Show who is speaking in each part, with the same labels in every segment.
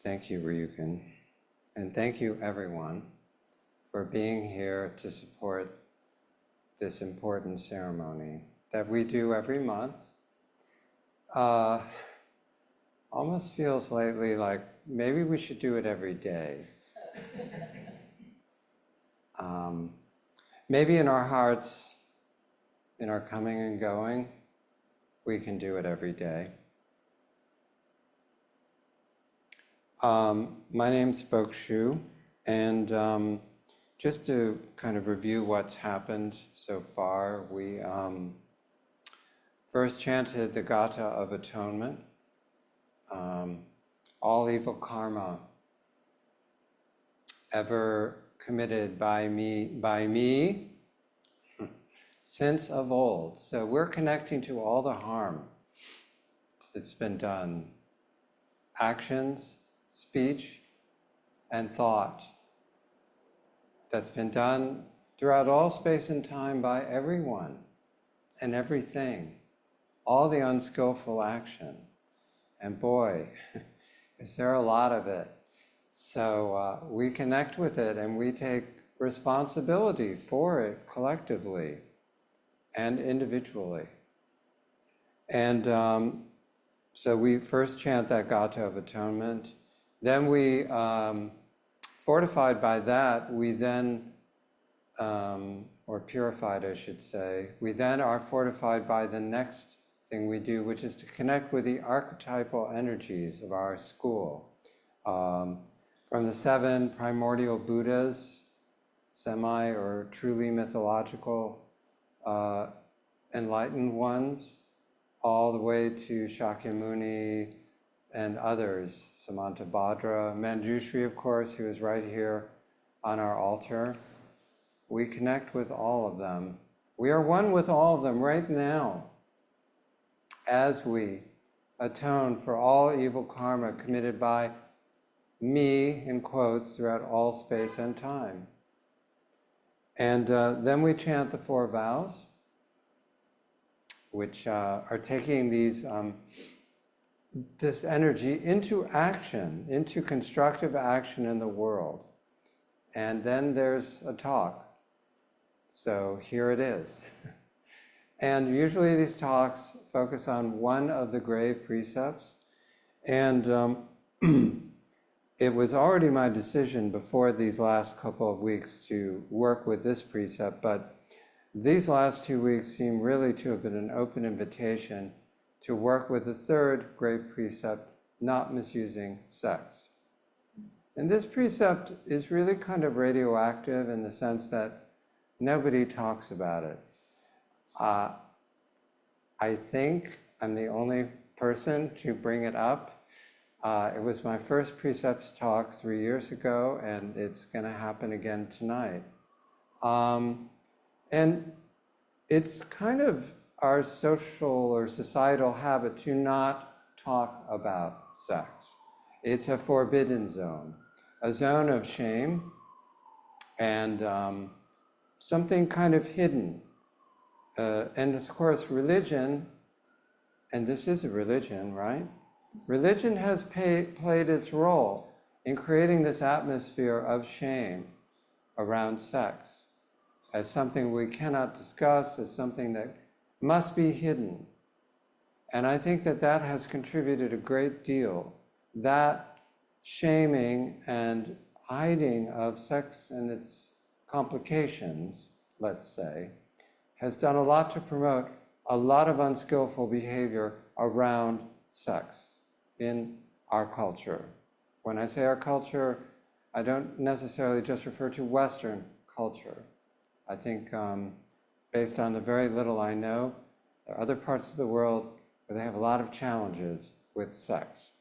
Speaker 1: Thank you, Ryukin. And thank you, everyone, for being here to support this important ceremony that we do every month. Almost feels lately like maybe we should do it every day. Maybe in our hearts, in our coming and going, we can do it every day. My name's Bokushu, and just to kind of review what's happened so far, we first chanted the Gatha of Atonement. All evil karma ever committed by me since of old. So we're connecting to all the harm that's been done, actions, speech, and thought that's been done throughout all space and time by everyone and everything, all the unskillful action. And boy, is there a lot of it. So we connect with it and we take responsibility for it collectively and individually. And so we first chant that Gatha of Atonement. Then we, fortified by that, we then, or purified I should say, we then are fortified by the next thing we do, which is to connect with the archetypal energies of our school. From the 7 primordial Buddhas, semi or truly mythological enlightened ones, all the way to Shakyamuni and others, Samantabhadra, Manjushri, of course, who is right here on our altar. We connect with all of them. We are one with all of them right now as we atone for all evil karma committed by me, in quotes, throughout all space and time. And then we chant the 4 vows, which are taking this energy into action, into constructive action in the world. And then there's a talk. So here it is. And usually these talks focus on one of the grave precepts. And it was already my decision before these last couple of weeks to work with this precept, but these last 2 weeks seem really to have been an open invitation to work with the 3rd grave precept, not misusing sex. And this precept is really kind of radioactive in the sense that nobody talks about it. I think I'm the only person to bring it up. It was my first precepts talk 3 years ago, and it's going to happen again tonight. And it's kind of our social or societal habit to not talk about sex. It's a forbidden zone, a zone of shame, and something kind of hidden. And of course, religion, and this is a religion, right? Religion has played its role in creating this atmosphere of shame around sex as something we cannot discuss, as something that must be hidden. And I think that that has contributed a great deal. That shaming and hiding of sex and its complications, let's say, has done a lot to promote a lot of unskillful behavior around sex in our culture. When I say our culture, I don't necessarily just refer to Western culture. I think based on the very little I know, there are other parts of the world where they have a lot of challenges with sex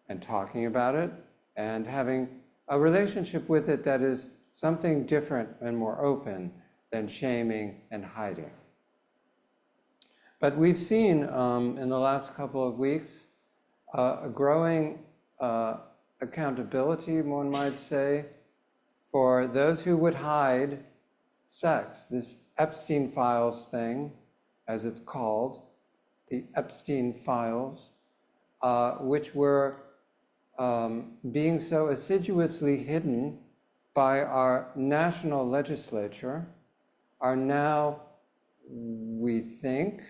Speaker 1: and talking about it and having a relationship with it that is something different and more open than shaming and hiding. But we've seen in the last couple of weeks a growing accountability, one might say, for those who would hide sex. This Epstein Files thing, as it's called, the Epstein Files, which were being so assiduously hidden by our national legislature, are now, we think,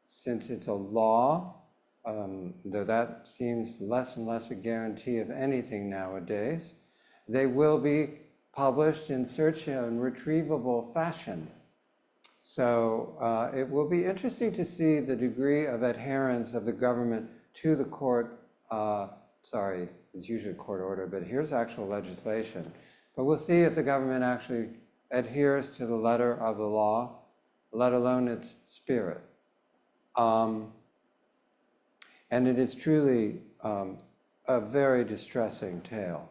Speaker 1: since it's a law, though that seems less and less a guarantee of anything nowadays, they will be published in search and retrievable fashion. So it will be interesting to see the degree of adherence of the government to the court, sorry, it's usually court order, but here's actual legislation. But we'll see if the government actually adheres to the letter of the law, let alone its spirit. And it is truly a very distressing tale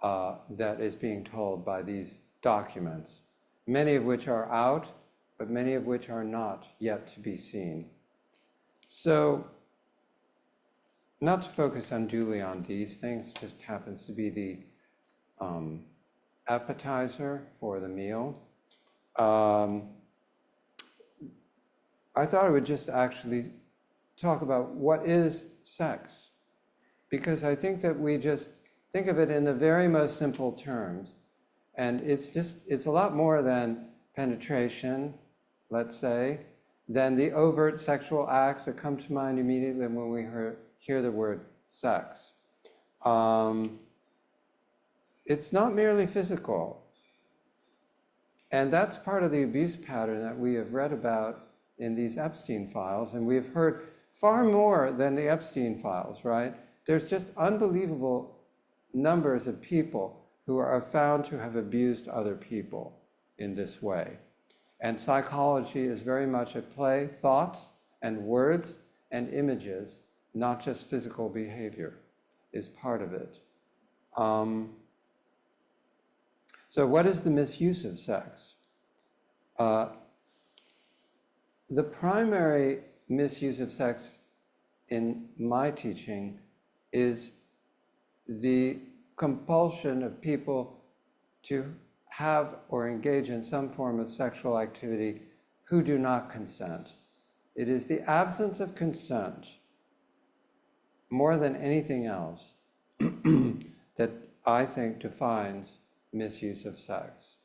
Speaker 1: that is being told by these documents, many of which are out, but many of which are not yet to be seen. So, not to focus unduly on these things, just happens to be the appetizer for the meal. I thought I would just actually talk about what is sex, because I think that we just think of it in the very most simple terms, and it's a lot more than penetration, let's say, than the overt sexual acts that come to mind immediately when we hear the word sex. It's not merely physical, and that's part of the abuse pattern that we have read about in these Epstein files, and we've heard far more than the Epstein files, right? There's just unbelievable numbers of people who are found to have abused other people in this way. And psychology is very much at play. Thoughts and words and images, not just physical behavior, is part of it. So what is the misuse of sex? The primary misuse of sex in my teaching is the compulsion of people to have or engage in some form of sexual activity who do not consent. It is the absence of consent, more than anything else, that I think defines misuse of sex.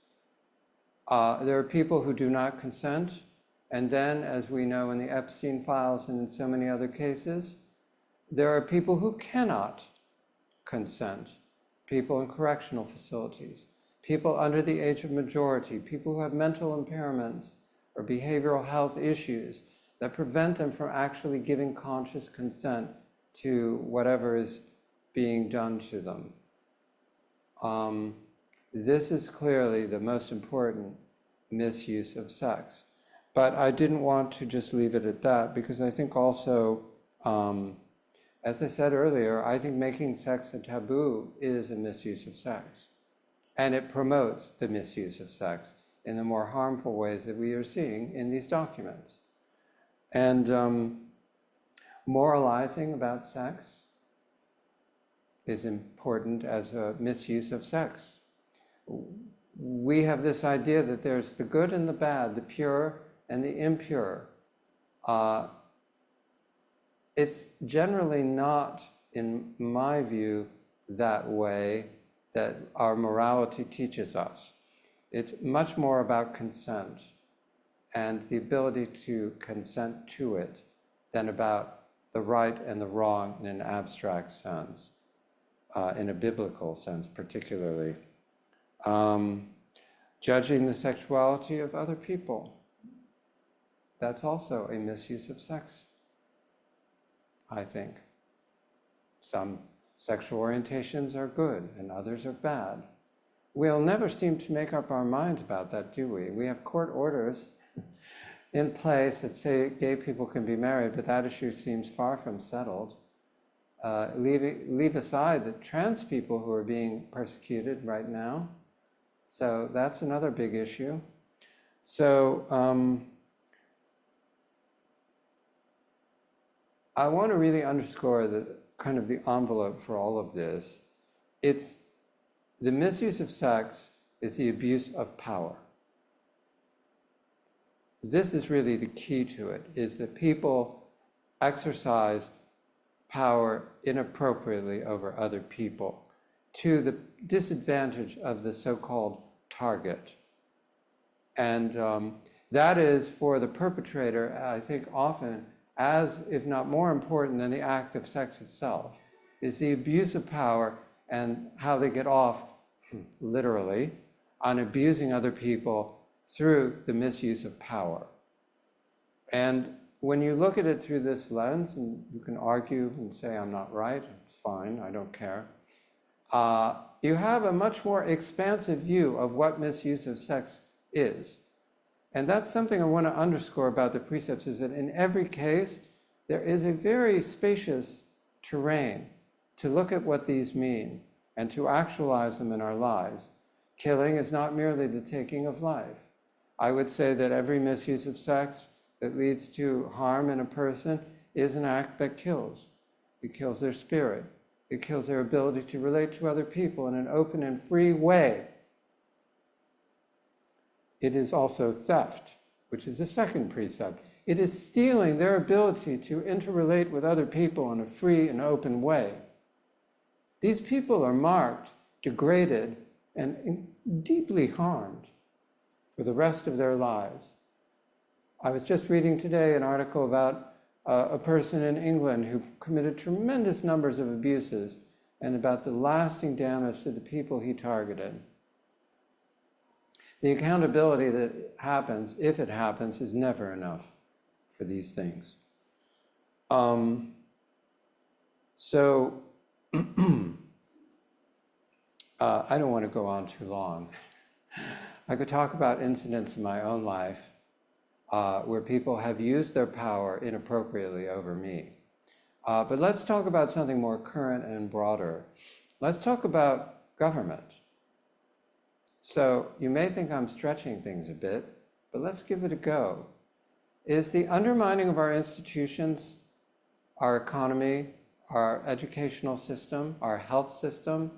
Speaker 1: There are people who do not consent, and then, as we know in the Epstein files and in so many other cases, there are people who cannot consent, people in correctional facilities, people under the age of majority, people who have mental impairments or behavioral health issues that prevent them from actually giving conscious consent to whatever is being done to them. This is clearly the most important misuse of sex. But I didn't want to just leave it at that, because I think also, as I said earlier, I think making sex a taboo is a misuse of sex. And it promotes the misuse of sex in the more harmful ways that we are seeing in these documents. And moralizing about sex is important as a misuse of sex. We have this idea that there's the good and the bad, the pure and the impure. It's generally not, in my view, that way that our morality teaches us. It's much more about consent and the ability to consent to it than about the right and the wrong in an abstract sense, in a biblical sense particularly. Judging the sexuality of other people, that's also a misuse of sex, I think. Some sexual orientations are good and others are bad. We'll never seem to make up our minds about that, do we? We have court orders in place that say gay people can be married, but that issue seems far from settled. Leave aside the trans people who are being persecuted right now. So that's another big issue. So I want to really underscore the kind of the envelope for all of this. It's the misuse of sex is the abuse of power. This is really the key to it, is that people exercise power inappropriately over other people to the disadvantage of the so-called target. And that is, for the perpetrator, I think often as, if not more important than the act of sex itself, is the abuse of power and how they get off, literally, on abusing other people through the misuse of power. And when you look at it through this lens, and you can argue and say, I'm not right, it's fine, I don't care, you have a much more expansive view of what misuse of sex is. And that's something I want to underscore about the precepts, is that in every case, there is a very spacious terrain to look at what these mean and to actualize them in our lives. Killing is not merely the taking of life. I would say that every misuse of sex that leads to harm in a person is an act that kills. It kills their spirit. It kills their ability to relate to other people in an open and free way. It is also theft, which is the second precept. It is stealing their ability to interrelate with other people in a free and open way. These people are marked, degraded, and deeply harmed for the rest of their lives. I was just reading today an article about a person in England who committed tremendous numbers of abuses and about the lasting damage to the people he targeted. The accountability that happens, if it happens, is never enough for these things. I don't want to go on too long. I could talk about incidents in my own life where people have used their power inappropriately over me. But let's talk about something more current and broader. Let's talk about government. So you may think I'm stretching things a bit, but let's give it a go. Is the undermining of our institutions, our economy, our educational system, our health system,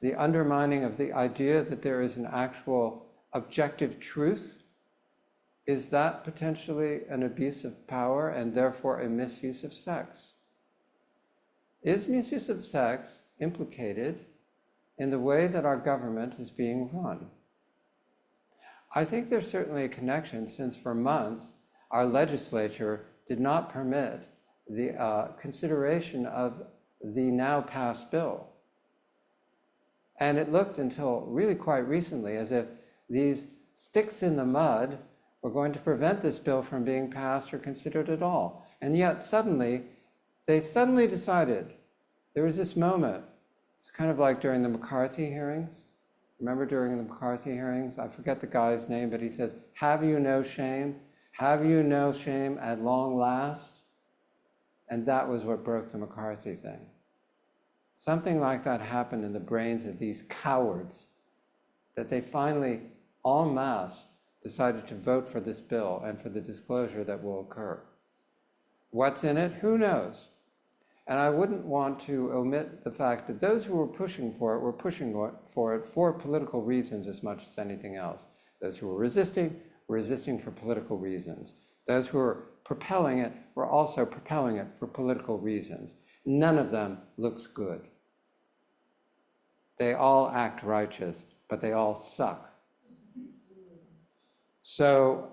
Speaker 1: the undermining of the idea that there is an actual objective truth, is that potentially an abuse of power and therefore a misuse of sex? Is misuse of sex implicated in the way that our government is being run? I think there's certainly a connection, since for months our legislature did not permit the consideration of the now passed bill. And it looked until really quite recently as if these sticks in the mud were going to prevent this bill from being passed or considered at all. And yet they suddenly decided. There was this moment. It's kind of like during the McCarthy hearings. Remember during the McCarthy hearings? I forget the guy's name, but he says, "Have you no shame? Have you no shame at long last?" And that was what broke the McCarthy thing. Something like that happened in the brains of these cowards, that they finally, en masse, decided to vote for this bill and for the disclosure that will occur. What's in it? Who knows? And I wouldn't want to omit the fact that those who were pushing for it were pushing for it for political reasons as much as anything else. Those who were resisting for political reasons. Those who were propelling it were also propelling it for political reasons. None of them looks good. They all act righteous, but they all suck. So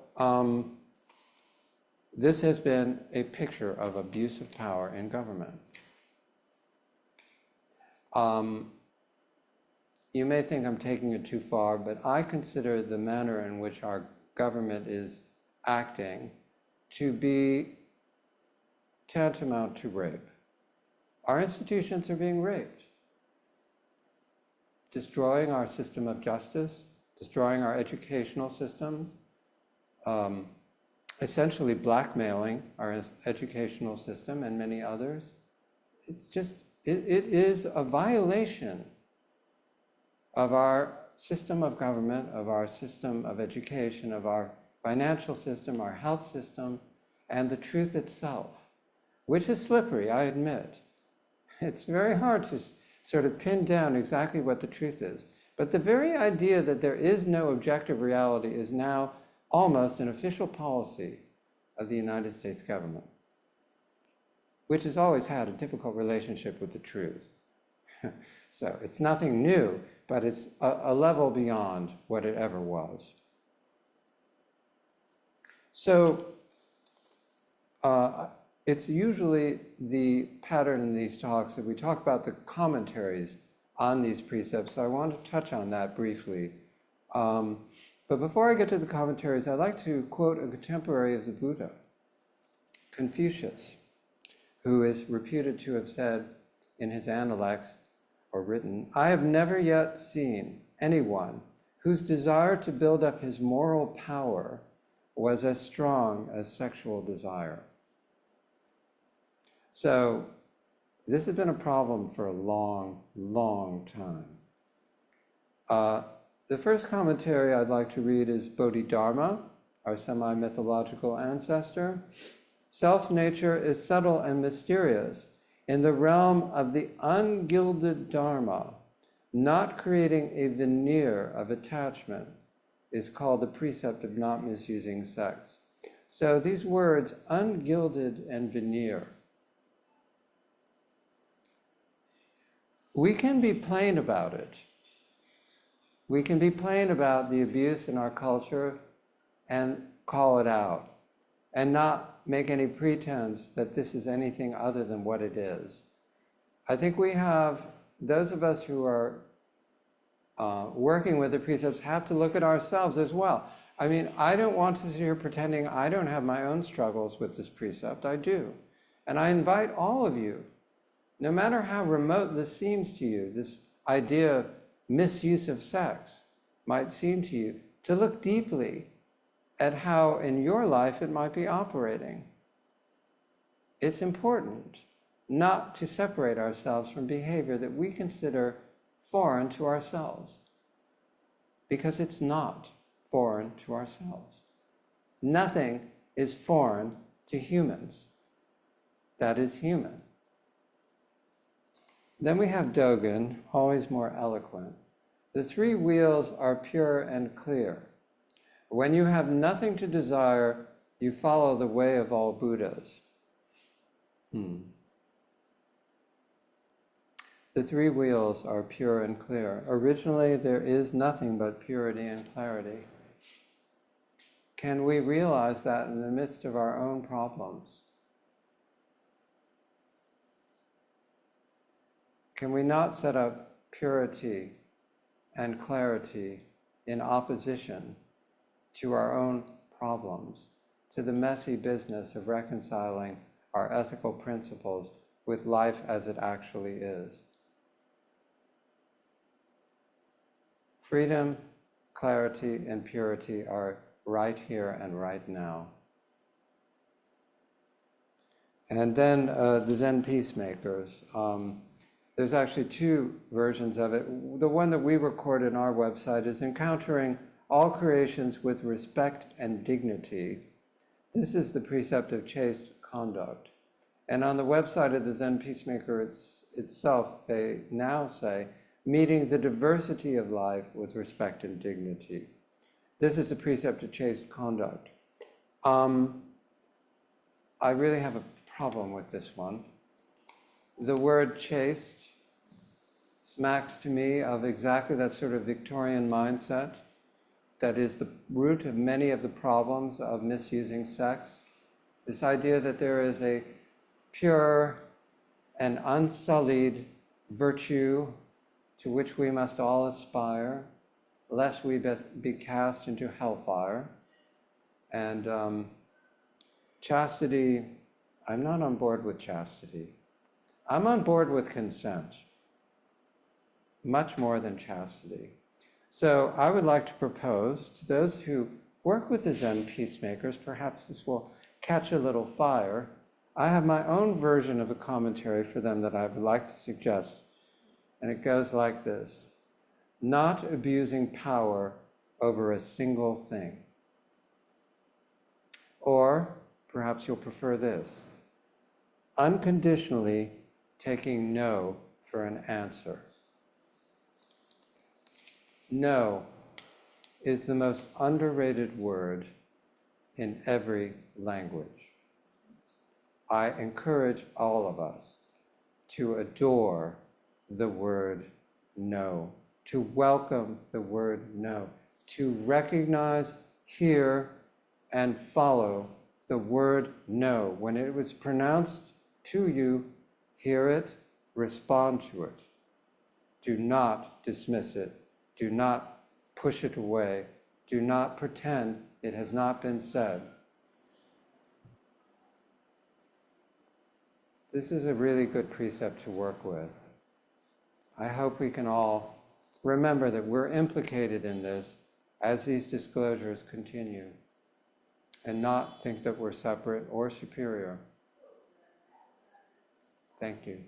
Speaker 1: this has been a picture of abuse of power in government. You may think I'm taking it too far, but I consider the manner in which our government is acting to be tantamount to rape. Our institutions are being raped, destroying our system of justice, destroying our educational systems, essentially blackmailing our educational system and many others. It's just, it is a violation of our system of government, of our system of education, of our financial system, our health system, and the truth itself, which is slippery, I admit. It's very hard to sort of pin down exactly what the truth is. But the very idea that there is no objective reality is now almost an official policy of the United States government. which has always had a difficult relationship with the truth. So it's nothing new, but it's a level beyond what it ever was. So it's usually the pattern in these talks that we talk about the commentaries on these precepts, so I want to touch on that briefly. But before I get to the commentaries, I'd like to quote a contemporary of the Buddha, Confucius, who is reputed to have said in his Analects, or written, "I have never yet seen anyone whose desire to build up his moral power was as strong as sexual desire." So this has been a problem for a long, long time. The first commentary I'd like to read is Bodhidharma, our semi-mythological ancestor. Self-nature is subtle and mysterious. In the realm of the ungilded Dharma, not creating a veneer of attachment is called the precept of not misusing sex. So these words, ungilded and veneer, we can be plain about it. We can be plain about the abuse in our culture and call it out and not make any pretense that this is anything other than what it is. I think we have, those of us who are working with the precepts have to look at ourselves as well. I mean, I don't want to sit here pretending I don't have my own struggles with this precept. I do. And I invite all of you, no matter how remote this seems to you, this idea of misuse of sex might seem to you, to look deeply at how in your life it might be operating. It's important not to separate ourselves from behavior that we consider foreign to ourselves, because it's not foreign to ourselves. Nothing is foreign to humans. That is human. Then we have Dogen, always more eloquent. The three wheels are pure and clear. When you have nothing to desire, you follow the way of all Buddhas. The three wheels are pure and clear. Originally, there is nothing but purity and clarity. Can we realize that in the midst of our own problems? Can we not set up purity and clarity in opposition to our own problems, to the messy business of reconciling our ethical principles with life as it actually is? Freedom, clarity, and purity are right here and right now. And then the Zen peacemakers. There's actually two versions of it. The one that we record in our website is encountering all creations with respect and dignity. This is the precept of chaste conduct. And on the website of the Zen Peacemaker itself, they now say, meeting the diversity of life with respect and dignity. This is the precept of chaste conduct. I really have a problem with this one. The word chaste smacks to me of exactly that sort of Victorian mindset that is the root of many of the problems of misusing sex. This idea that there is a pure and unsullied virtue to which we must all aspire, lest we be cast into hellfire. And chastity, I'm not on board with chastity. I'm on board with consent, much more than chastity. So I would like to propose to those who work with the Zen peacemakers, perhaps this will catch a little fire. I have my own version of a commentary for them that I would like to suggest. And it goes like this: not abusing power over a single thing. Or perhaps you'll prefer this: unconditionally taking no for an answer. No is the most underrated word in every language. I encourage all of us to adore the word no, to welcome the word no, to recognize, hear, and follow the word no. When it was pronounced to you, hear it, respond to it. Do not dismiss it. Do not push it away. Do not pretend it has not been said. This is a really good precept to work with. I hope we can all remember that we're implicated in this as these disclosures continue, and not think that we're separate or superior. Thank you.